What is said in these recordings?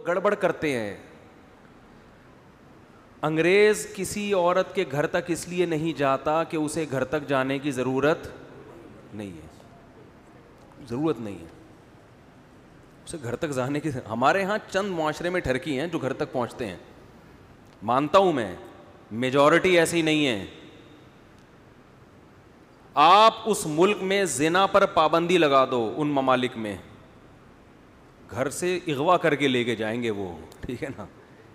گڑبڑ کرتے ہیں. انگریز کسی عورت کے گھر تک اس لیے نہیں جاتا کہ اسے گھر تک جانے کی ضرورت نہیں ہے, ضرورت نہیں ہے اسے گھر تک جانے کی. ہمارے ہاں چند معاشرے میں ٹھرکی ہیں جو گھر تک پہنچتے ہیں, مانتا ہوں میں, میجورٹی ایسی نہیں ہے. آپ اس ملک میں زنا پر پابندی لگا دو, ان ممالک میں گھر سے اغوا کر کے لے کے جائیں گے وہ, ٹھیک ہے نا.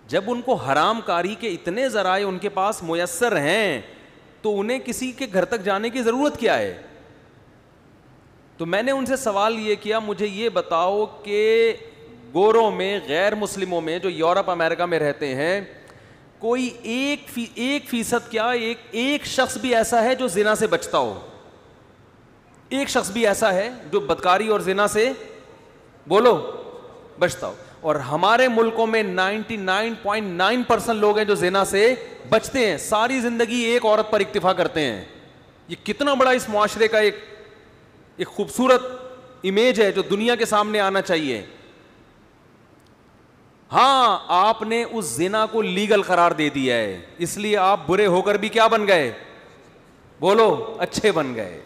جب ان کو حرام کاری کے اتنے ذرائع ان کے پاس میسر ہیں تو انہیں کسی کے گھر تک جانے کی ضرورت کیا ہے. تو میں نے ان سے سوال یہ کیا, مجھے یہ بتاؤ کہ گوروں میں, غیر مسلموں میں جو یورپ امریکہ میں رہتے ہیں, کوئی 1% کیا ایک شخص بھی ایسا ہے جو زنا سے بچتا ہو؟ ایک شخص بھی ایسا ہے جو بدکاری اور زنا سے, بولو, بچتا ہو؟ اور ہمارے ملکوں میں 99.9% لوگ ہیں جو زنا سے بچتے ہیں, ساری زندگی ایک عورت پر اکتفا کرتے ہیں. یہ کتنا بڑا اس معاشرے کا ایک خوبصورت امیج ہے جو دنیا کے سامنے آنا چاہیے. ہاں, آپ نے اس زنا کو لیگل قرار دے دیا ہے, اس لیے آپ برے ہو کر بھی کیا بن گئے, بولو, اچھے بن گئے.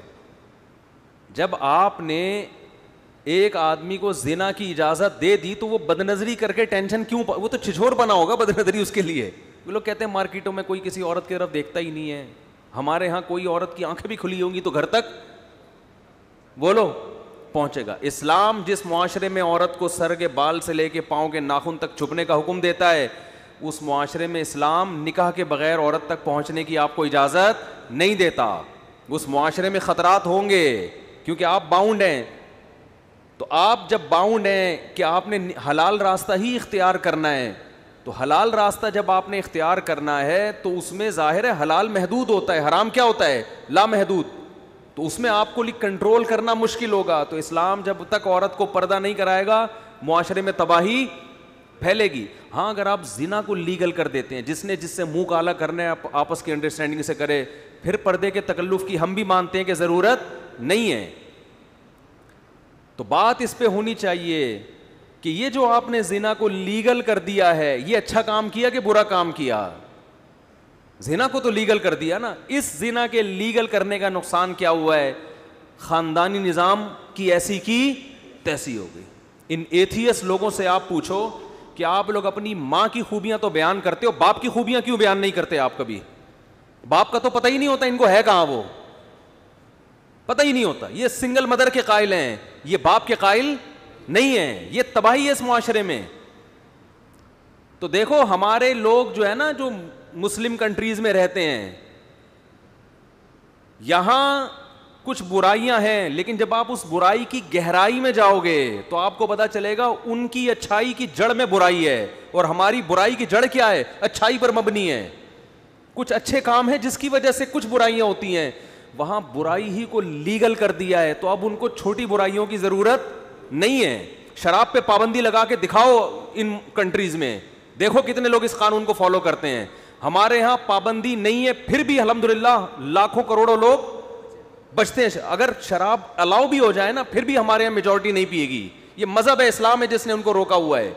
جب آپ نے ایک آدمی کو زنا کی اجازت دے دی تو وہ بدنظری کر کے ٹینشن کیوں, وہ تو چھچھور بنا ہوگا بدنظری اس کے لیے. وہ لوگ کہتے ہیں مارکیٹوں میں کوئی کسی عورت کی طرف دیکھتا ہی نہیں ہے, ہمارے ہاں کوئی عورت کی آنکھیں بھی کھلی ہوں گی تو گھر تک, بولو, پہنچے گا. اسلام جس معاشرے میں عورت کو سر کے بال سے لے کے پاؤں کے ناخن تک چھپنے کا حکم دیتا ہے, اس معاشرے میں اسلام نکاح کے بغیر عورت تک پہنچنے کی آپ کو اجازت نہیں دیتا. اس معاشرے میں خطرات ہوں گے کیونکہ آپ باؤنڈ ہیں. تو آپ جب باؤنڈ ہیں کہ آپ نے حلال راستہ ہی اختیار کرنا ہے, تو حلال راستہ جب آپ نے اختیار کرنا ہے تو اس میں ظاہر ہے حلال محدود ہوتا ہے, حرام کیا ہوتا ہے, لا محدود. تو اس میں آپ کو کنٹرول کرنا مشکل ہوگا. تو اسلام جب تک عورت کو پردہ نہیں کرائے گا معاشرے میں تباہی پھیلے گی. ہاں, اگر آپ زنا کو لیگل کر دیتے ہیں, جس نے جس سے منہ کالا کرنا ہے آپس کی انڈرسٹینڈنگ سے کرے, پھر پردے کے تکلف کی ہم بھی مانتے ہیں کہ ضرورت نہیں ہے. تو بات اس پہ ہونی چاہیے کہ یہ جو آپ نے زنا کو لیگل کر دیا ہے, یہ اچھا کام کیا کہ برا کام کیا؟ زنا کو تو لیگل کر دیا نا. اس زنا کے لیگل کرنے کا نقصان کیا ہوا ہے؟ خاندانی نظام کی ایسی کی تیسی ہو گئی. ان ایتھیس لوگوں سے آپ پوچھو کہ آپ لوگ اپنی ماں کی خوبیاں تو بیان کرتے ہو, باپ کی خوبیاں کیوں بیان نہیں کرتے آپ کبھی؟ باپ کا تو پتہ ہی نہیں ہوتا ان کو ہے کہاں, وہ پتہ ہی نہیں ہوتا. یہ سنگل مدر کے قائل ہیں, یہ باپ کے قائل نہیں ہیں. یہ تباہی ہے اس معاشرے میں. تو دیکھو ہمارے لوگ جو ہے نا, جو مسلم کنٹریز میں رہتے ہیں, یہاں کچھ برائیاں ہیں, لیکن جب آپ اس برائی کی گہرائی میں جاؤ گے تو آپ کو پتا چلے گا ان کی اچھائی کی جڑ میں برائی ہے, اور ہماری برائی کی جڑ کیا ہے, اچھائی پر مبنی ہے. کچھ اچھے کام ہیں جس کی وجہ سے کچھ برائیاں ہوتی ہیں, وہاں برائی ہی کو لیگل کر دیا ہے, تو اب ان کو چھوٹی برائیوں کی ضرورت نہیں ہے. شراب پہ پابندی لگا کے دکھاؤ ان کنٹریز میں, دیکھو کتنے لوگ اس قانون کو فالو کرتے ہیں. ہمارے ہاں پابندی نہیں ہے, پھر بھی الحمدللہ لاکھوں کروڑوں لوگ بچتے ہیں. اگر شراب الاؤ بھی ہو جائے نا, پھر بھی ہمارے یہاں میجورٹی نہیں پیے گی. یہ مذہب ہے, اسلام ہے جس نے ان کو روکا ہوا ہے.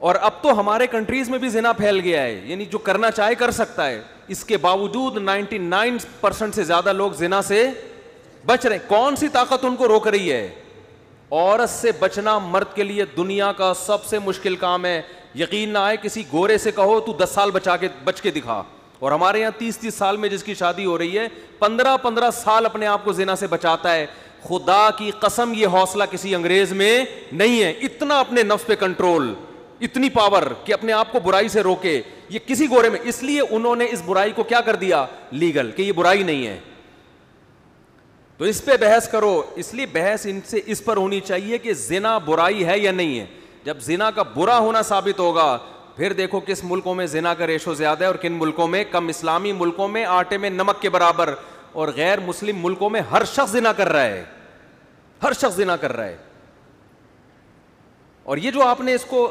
اور اب تو ہمارے کنٹریز میں بھی زنا پھیل گیا ہے, یعنی جو کرنا چاہے کر سکتا ہے. اس کے باوجود 99% سے زیادہ لوگ زنا سے بچ رہے ہیں. کون سی طاقت ان کو روک رہی ہے؟ عورت سے بچنا مرد کے لیے دنیا کا سب سے مشکل کام ہے. یقین نہ آئے, کسی گورے سے کہو تو 10 سال بچ کے دکھا, اور ہمارے یہاں 30 سال میں جس کی شادی ہو رہی ہے 15 سال اپنے آپ کو زنا سے بچاتا ہے. خدا کی قسم یہ حوصلہ کسی انگریز میں نہیں ہے, اتنا اپنے نفس پہ کنٹرول, اتنی پاور کہ اپنے آپ کو برائی سے روکے, یہ کسی گورے میں. اس لیے انہوں نے اس برائی کو کیا کر دیا, لیگل, کہ یہ برائی نہیں ہے. تو اس پہ بحث کرو. اس لیے بحث ان سے اس پر ہونی چاہیے کہ زنا برائی ہے یا نہیں ہے. جب زنا کا برا ہونا ثابت ہوگا, پھر دیکھو کس ملکوں میں زنا کا ریشو زیادہ ہے اور کن ملکوں میں کم. اسلامی ملکوں میں آٹے میں نمک کے برابر, اور غیر مسلم ملکوں میں ہر شخص زنا کر رہا ہے, ہر شخص زنا کر رہا ہے. اور یہ جو آپ نے اس کو,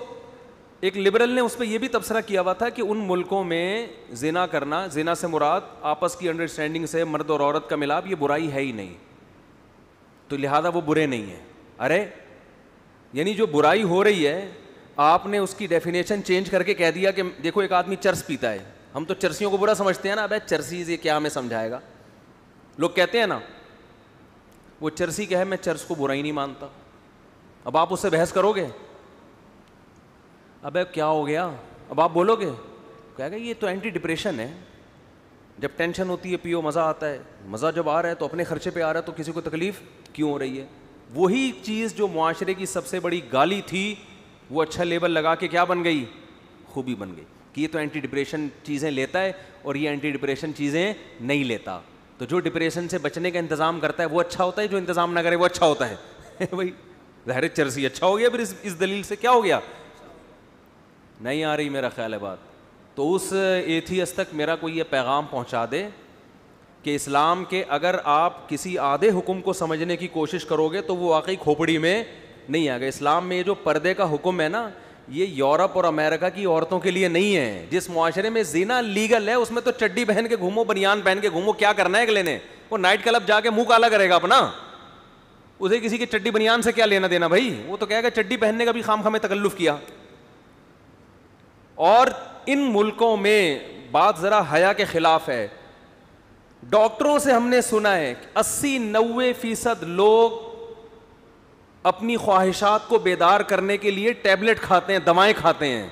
ایک لبرل نے اس پہ یہ بھی تبصرہ کیا ہوا تھا کہ ان ملکوں میں زنا کرنا, زنا سے مراد آپس کی انڈرسٹینڈنگ سے مرد اور عورت کا ملاپ, یہ برائی ہے ہی نہیں, تو لہذا وہ برے نہیں ہیں. ارے یعنی جو برائی ہو رہی ہے آپ نے اس کی ڈیفینیشن چینج کر کے کہہ دیا کہ دیکھو ایک آدمی چرس پیتا ہے, ہم تو چرسیوں کو برا سمجھتے ہیں نا, ابے چرسی یہ کیا ہمیں سمجھائے گا, لوگ کہتے ہیں نا وہ چرسی کہے میں چرس کو برا ہی نہیں مانتا. اب آپ اس سے بحث کرو گے, ابے کیا ہو گیا, اب آپ بولو گے, کہے گا یہ تو اینٹی ڈپریشن ہے, جب ٹینشن ہوتی ہے پیو مزہ آتا ہے, مزہ جب آ رہا ہے تو اپنے خرچے پہ آ رہا ہے تو کسی کو تکلیف کیوں ہو رہی ہے. وہی چیز جو معاشرے کی سب سے بڑی گالی تھی وہ اچھا لیبل لگا کے کیا بن گئی, خوبی بن گئی کہ یہ تو اینٹی ڈپریشن چیزیں لیتا ہے اور یہ اینٹی ڈپریشن چیزیں نہیں لیتا. تو جو ڈپریشن سے بچنے کا انتظام کرتا ہے وہ اچھا ہوتا ہے, جو انتظام نہ کرے وہ اچھا ہوتا ہے. بھائی ظاہر چرسی اچھا ہو گیا, پھر اس دلیل سے کیا ہو گیا, نہیں آ رہی میرا خیال ہے بات. تو اس ایتھیس تک میرا کوئی یہ پیغام پہنچا دے کہ اسلام کے اگر آپ کسی آدھے حکم کو سمجھنے کی کوشش کرو گے تو وہ واقعی کھوپڑی میں نہیں آ گئے. اسلام میں یہ جو پردے کا حکم ہے نا, یہ یورپ اور امریکہ کی عورتوں کے لیے نہیں ہے. جس معاشرے میں زنا لیگل ہے اس میں تو چڈی پہن کے گھومو, بنیان پہن کے گھومو, کیا کرنا ہے اگلے نے, وہ نائٹ کلب جا کے منہ کالا کرے گا اپنا, اسے کسی کی چڈی بنیان سے کیا لینا دینا بھائی, وہ تو کہے گا چڈی پہننے کا بھی خام خامے تکلف کیا. اور ان ملکوں میں بات ذرا حیا کے خلاف ہے. ڈاکٹروں سے ہم نے سنا ہے 80-90% لوگ اپنی خواہشات کو بیدار کرنے کے لیے ٹیبلٹ کھاتے ہیں, دوائیں کھاتے ہیں.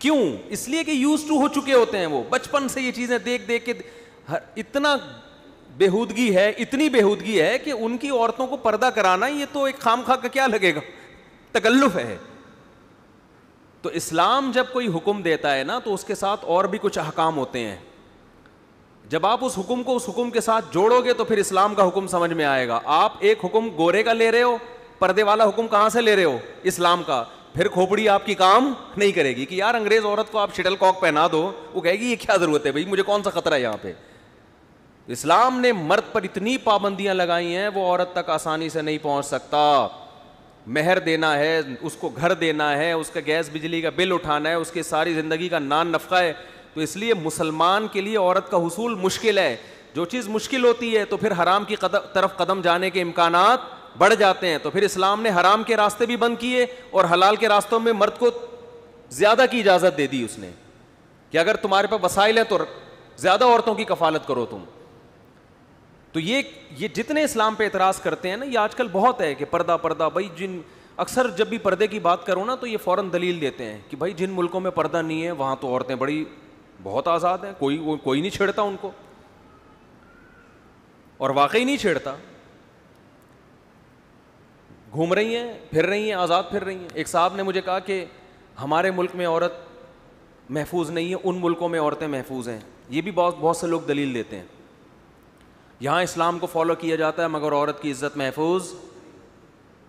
کیوں؟ اس لیے کہ یوز ٹو ہو چکے ہوتے ہیں, وہ بچپن سے یہ چیزیں دیکھ دیکھ کے اتنا بےہودگی ہے, اتنی بےہودگی ہے کہ ان کی عورتوں کو پردہ کرانا یہ تو ایک خام خواہ کا کیا لگے گا, تکلف ہے. تو اسلام جب کوئی حکم دیتا ہے نا تو اس کے ساتھ اور بھی کچھ احکام ہوتے ہیں. جب آپ اس حکم کو اس حکم کے ساتھ جوڑو گے تو پھر اسلام کا حکم سمجھ میں آئے گا. آپ ایک حکم گورے کا لے رہے ہو, پردے والا حکم کہاں سے لے رہے ہو, اسلام کا, پھر کھوپڑی آپ کی کام نہیں کرے گی کہ یار انگریز عورت کو آپ شٹل کاک پہنا دو, وہ کہے گی یہ کیا ضرورت ہے بھائی, مجھے کون سا خطرہ ہے یہاں پہ. اسلام نے مرد پر اتنی پابندیاں لگائی ہیں وہ عورت تک آسانی سے نہیں پہنچ سکتا. مہر دینا ہے, اس کو گھر دینا ہے, اس کا گیس بجلی کا بل اٹھانا ہے, اس کی ساری زندگی کا نان نفقہ ہے. تو اس لیے مسلمان کے لیے عورت کا حصول مشکل ہے. جو چیز مشکل ہوتی ہے تو پھر حرام کی طرف قدم جانے کے امکانات بڑھ جاتے ہیں. تو پھر اسلام نے حرام کے راستے بھی بند کیے اور حلال کے راستوں میں مرد کو زیادہ کی اجازت دے دی اس نے کہ اگر تمہارے پاس وسائل ہے تو زیادہ عورتوں کی کفالت کرو تم. تو یہ جتنے اسلام پہ اعتراض کرتے ہیں نا, یہ آج کل بہت ہے کہ پردہ پردہ. بھائی جن اکثر جب بھی پردے کی بات کرو نا تو یہ فوراً دلیل دیتے ہیں کہ بھائی جن ملکوں میں پردہ نہیں ہے وہاں تو عورتیں بہت آزاد ہیں, کوئی نہیں چھیڑتا ان کو, اور واقعی نہیں چھیڑتا, گھوم رہی ہیں, پھر رہی ہیں, آزاد پھر رہی ہیں. ایک صاحب نے مجھے کہا کہ ہمارے ملک میں عورت محفوظ نہیں ہے, ان ملکوں میں عورتیں محفوظ ہیں. یہ بھی بہت سے لوگ دلیل دیتے ہیں. یہاں اسلام کو فالو کیا جاتا ہے مگر عورت کی عزت محفوظ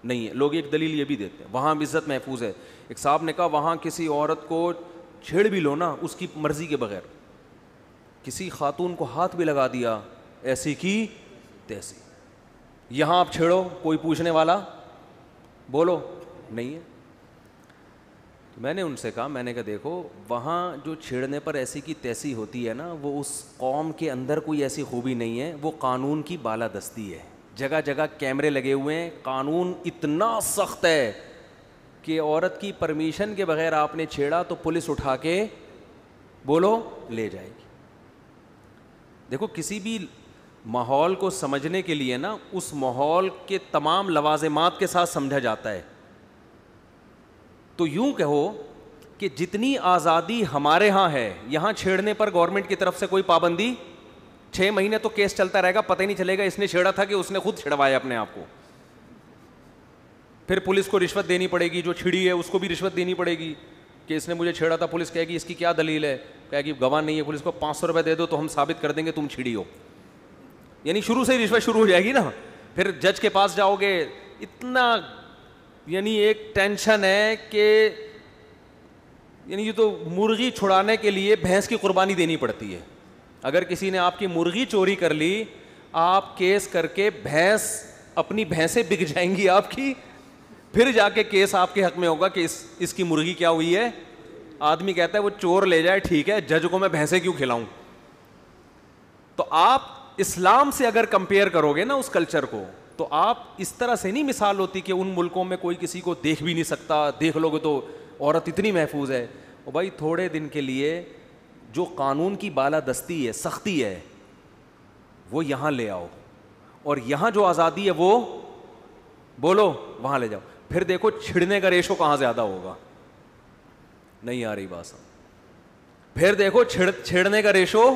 نہیں ہے. لوگ ایک دلیل یہ بھی دیتے ہیں وہاں بھی عزت محفوظ ہے. ایک صاحب نے کہا وہاں کسی عورت کو چھیڑ بھی لو نا اس کی مرضی کے بغیر, کسی خاتون کو ہاتھ بھی لگا دیا ایسی کی تیسی, یہاں آپ چھیڑو کوئی پوچھنے والا بولو نہیں ہے. تو میں نے ان سے کہا, میں نے کہا دیکھو وہاں جو چھیڑنے پر ایسی کی تیسی ہوتی ہے نا وہ اس قوم کے اندر کوئی ایسی خوبی نہیں ہے, وہ قانون کی بالادستی ہے. جگہ جگہ کیمرے لگے ہوئے ہیں, قانون اتنا سخت ہے کہ عورت کی پرمیشن کے بغیر آپ نے چھیڑا تو پولیس اٹھا کے بولو لے جائے گی. دیکھو کسی بھی ماحول کو سمجھنے کے لیے نا اس ماحول کے تمام لوازمات کے ساتھ سمجھا جاتا ہے. تو یوں کہو کہ جتنی آزادی ہمارے ہاں ہے یہاں چھیڑنے پر گورنمنٹ کی طرف سے کوئی پابندی, 6 مہینے تو کیس چلتا رہے گا, پتہ ہی نہیں چلے گا اس نے چھیڑا تھا کہ اس نے خود چھڑوایا اپنے آپ کو. پھر پولیس کو رشوت دینی پڑے گی, جو چھڑی ہے اس کو بھی رشوت دینی پڑے گی کہ اس نے مجھے چھیڑا تھا. پولیس کہے گی اس کی کیا دلیل ہے, کہے گی گواہ نہیں ہے. پولیس کو 500 روپے دے دو تو ہم ثابت کر دیں گے تم چھڑی ہو. یعنی شروع سے ہی رشوت شروع ہو جائے گی نا. پھر جج کے پاس جاؤ گے, اتنا یعنی ایک ٹینشن ہے کہ یعنی یہ تو مرغی چھڑانے کے لیے بھینس کی قربانی دینی پڑتی ہے. اگر کسی نے آپ کی مرغی چوری کر لی, آپ کیس کر کے اپنی بھینسیں بک جائیں گی آپ کی, پھر جا کے کیس آپ کے حق میں ہوگا کہ اس کی مرغی کیا ہوئی ہے. آدمی کہتا ہے وہ چور لے جائے ٹھیک ہے, جج کو میں بھینسیں کیوں کھلاؤں. تو آپ اسلام سے اگر کمپیئر کرو گے نا اس کلچر کو تو آپ اس طرح سے نہیں مثال ہوتی کہ ان ملکوں میں کوئی کسی کو دیکھ بھی نہیں سکتا, دیکھ لو گے تو عورت اتنی محفوظ ہے. اور بھائی تھوڑے دن کے لیے جو قانون کی بالادستی ہے, سختی ہے, وہ یہاں لے آؤ, اور یہاں جو آزادی ہے وہ بولو وہاں لے جاؤ. پھر دیکھو چھڑنے کا ریشو کہاں زیادہ ہوگا. نہیں آ رہی بات سمجھ. پھر دیکھو چھیڑنے کا ریشو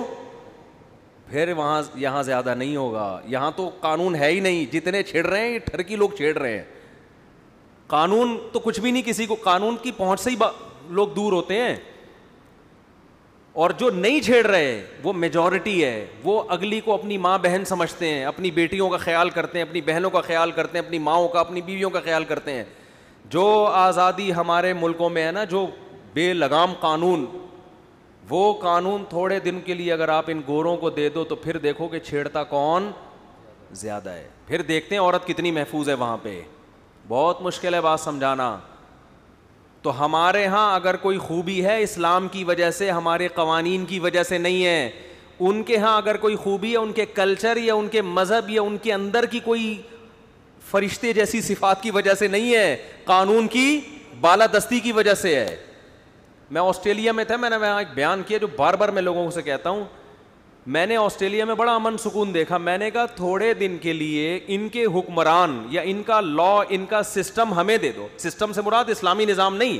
پھر وہاں یہاں زیادہ نہیں ہوگا. یہاں تو قانون ہے ہی نہیں, جتنے چھیڑ رہے ہیں یہ ٹھرکی لوگ چھیڑ رہے ہیں. قانون تو کچھ بھی نہیں, کسی کو قانون کی پہنچ سے ہی لوگ دور ہوتے ہیں. اور جو نہیں چھیڑ رہے وہ میجورٹی ہے, وہ اگلی کو اپنی ماں بہن سمجھتے ہیں, اپنی بیٹیوں کا خیال کرتے ہیں, اپنی بہنوں کا خیال کرتے ہیں, اپنی ماؤں کا, اپنی بیویوں کا خیال کرتے ہیں. جو آزادی ہمارے ملکوں میں ہے نا, جو بے لگام قانون, وہ قانون تھوڑے دن کے لیے اگر آپ ان گوروں کو دے دو تو پھر دیکھو کہ چھیڑتا کون زیادہ ہے. پھر دیکھتے ہیں عورت کتنی محفوظ ہے وہاں پہ. بہت مشکل ہے بات سمجھانا. تو ہمارے ہاں اگر کوئی خوبی ہے اسلام کی وجہ سے, ہمارے قوانین کی وجہ سے نہیں ہے. ان کے ہاں اگر کوئی خوبی ہے ان کے کلچر یا ان کے مذہب یا ان کے اندر کی کوئی فرشتے جیسی صفات کی وجہ سے نہیں ہے, قانون کی بالادستی کی وجہ سے ہے. میں آسٹریلیا میں تھا, میں نے وہاں ایک بیان کیا جو بار بار میں لوگوں سے کہتا ہوں. میں نے آسٹریلیا میں بڑا امن سکون دیکھا. میں نے کہا تھوڑے دن کے لیے ان کے حکمران یا ان کا لا, ان کا سسٹم ہمیں دے دو. سسٹم سے مراد اسلامی نظام نہیں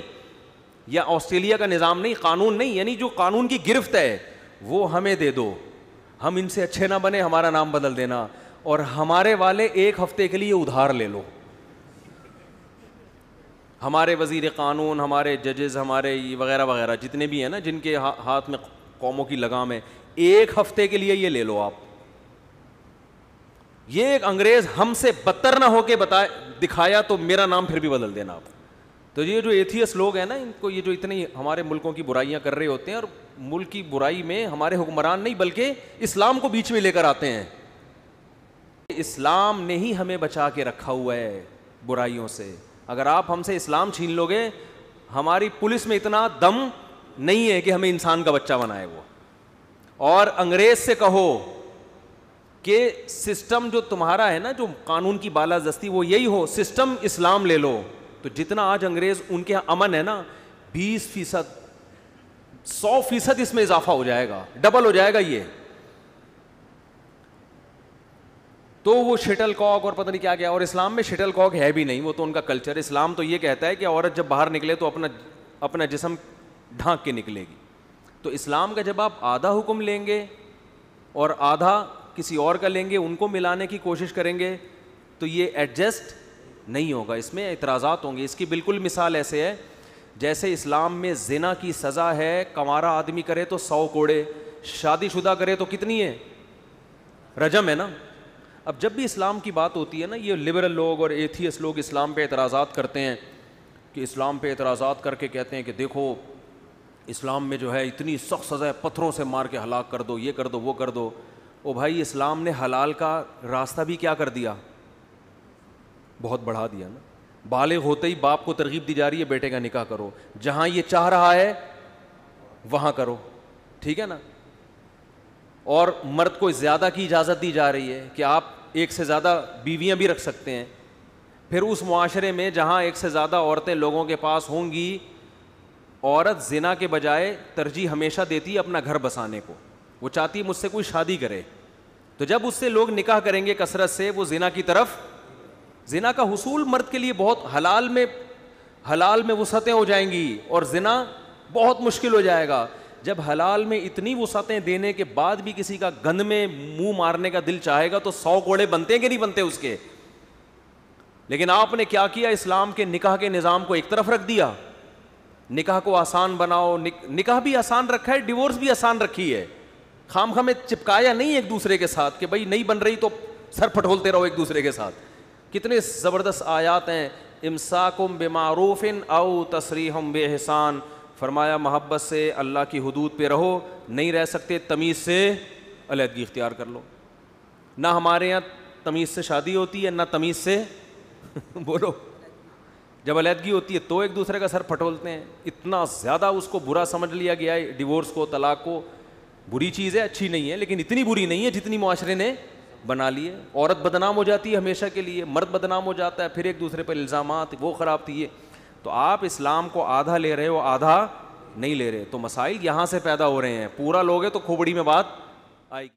یا آسٹریلیا کا نظام نہیں, قانون نہیں, یعنی جو قانون کی گرفت ہے وہ ہمیں دے دو. ہم ان سے اچھے نہ بنے, ہمارا نام بدل دینا, اور ہمارے والے ایک ہفتے کے لیے ادھار لے لو. ہمارے وزیر قانون, ہمارے ججز, ہمارے وغیرہ وغیرہ جتنے بھی ہیں نا جن کے ہاتھ میں قوموں کی لگام ہے, ایک ہفتے کے لیے یہ لے لو آپ. یہ ایک انگریز ہم سے بدتر نہ ہو کے دکھایا تو میرا نام پھر بھی بدل دینا آپ. تو یہ جو ایتھیس لوگ ہیں نا, ان کو یہ جو اتنی ہمارے ملکوں کی برائیاں کر رہے ہوتے ہیں, اور ملک کی برائی میں ہمارے حکمران نہیں بلکہ اسلام کو بیچ میں لے کر آتے ہیں. اسلام نے ہی ہمیں بچا کے رکھا ہوا ہے برائیوں سے. اگر آپ ہم سے اسلام چھین لو گے, ہماری پولیس میں اتنا دم نہیں ہے کہ ہمیں انسان کا بچہ بنائے وہ. اور انگریز سے کہو کہ سسٹم جو تمہارا ہے نا, جو قانون کی بالادستی, وہ یہی ہو, سسٹم اسلام لے لو. تو جتنا آج انگریز ان کے امن ہے نا, 20%, 100% اس میں اضافہ ہو جائے گا, ڈبل ہو جائے گا یہ. تو وہ شٹل کاک اور پتہ نہیں کیا کیا, اور اسلام میں شٹل کاک ہے بھی نہیں, وہ تو ان کا کلچر. اسلام تو یہ کہتا ہے کہ عورت جب باہر نکلے تو اپنا جسم ڈھانک کے نکلے گی. تو اسلام کا جب آپ آدھا حکم لیں گے اور آدھا کسی اور کا لیں گے, ان کو ملانے کی کوشش کریں گے, تو یہ ایڈجسٹ نہیں ہوگا, اس میں اعتراضات ہوں گے. اس کی بالکل مثال ایسے ہے جیسے اسلام میں زنا کی سزا ہے, کنوارا آدمی کرے تو 100 کوڑے, شادی شدہ کرے تو کتنی ہے, رجم ہے نا. اب جب بھی اسلام کی بات ہوتی ہے نا, یہ لبرل لوگ اور ایتھیس لوگ اسلام پہ اعتراضات کرتے ہیں, کہ اسلام پہ اعتراضات کر کے کہتے ہیں کہ دیکھو اسلام میں جو ہے اتنی سخت سزا ہے, پتھروں سے مار کے ہلاک کر دو, یہ کر دو, وہ کر دو. او بھائی, اسلام نے حلال کا راستہ بھی کیا کر دیا, بہت بڑھا دیا نا. بالغ ہوتے ہی باپ کو ترغیب دی جا رہی ہے بیٹے کا نکاح کرو, جہاں یہ چاہ رہا ہے وہاں کرو, ٹھیک ہے نا. اور مرد کو زیادہ کی اجازت دی جا رہی ہے کہ آپ ایک سے زیادہ بیویاں بھی رکھ سکتے ہیں. پھر اس معاشرے میں جہاں ایک سے زیادہ عورتیں لوگوں کے پاس ہوں گی, عورت زنا کے بجائے ترجیح ہمیشہ دیتی ہے اپنا گھر بسانے کو, وہ چاہتی ہے مجھ سے کوئی شادی کرے. تو جب اس سے لوگ نکاح کریں گے کثرت سے, وہ زنا کی طرف, زنا کا حصول مرد کے لیے بہت حلال میں وسعتیں ہو جائیں گی, اور زنا بہت مشکل ہو جائے گا. جب حلال میں اتنی وسعتیں دینے کے بعد بھی کسی کا گند میں منہ مارنے کا دل چاہے گا تو 100 کوڑے بنتے ہیں کہ نہیں بنتے اس کے. لیکن آپ نے کیا کیا, اسلام کے نکاح کے نظام کو ایک طرف رکھ دیا, نکاح کو آسان بناؤ. نکاح بھی آسان رکھا ہے, ڈیورس بھی آسان رکھی ہے, خام میں چپکایا نہیں ایک دوسرے کے ساتھ کہ بھائی نہیں بن رہی تو سر پھٹولتے رہو ایک دوسرے کے ساتھ. کتنے زبردست آیات ہیں, امساکم بمعروف او تسریحم باحسان. فرمایا محبت سے اللہ کی حدود پہ رہو, نہیں رہ سکتے تمیز سے علیحدگی اختیار کر لو. نہ ہمارے یہاں تمیز سے شادی ہوتی ہے, نہ تمیز سے بولو, جب علیحدگی ہوتی ہے تو ایک دوسرے کا سر پھٹولتے ہیں. اتنا زیادہ اس کو برا سمجھ لیا گیا ہے, ڈیورس کو, طلاق کو. بری چیز ہے, اچھی نہیں ہے, لیکن اتنی بری نہیں ہے جتنی معاشرے نے بنا لیے. عورت بدنام ہو جاتی ہے ہمیشہ کے لیے, مرد بدنام ہو جاتا ہے, پھر ایک دوسرے پر الزامات, وہ خراب تھی یہ. تو آپ اسلام کو آدھا لے رہے ہو, آدھا نہیں لے رہے. تو مسائل یہاں سے پیدا ہو رہے ہیں. پورا لوگے تو کھوپڑی میں بات آئے گی.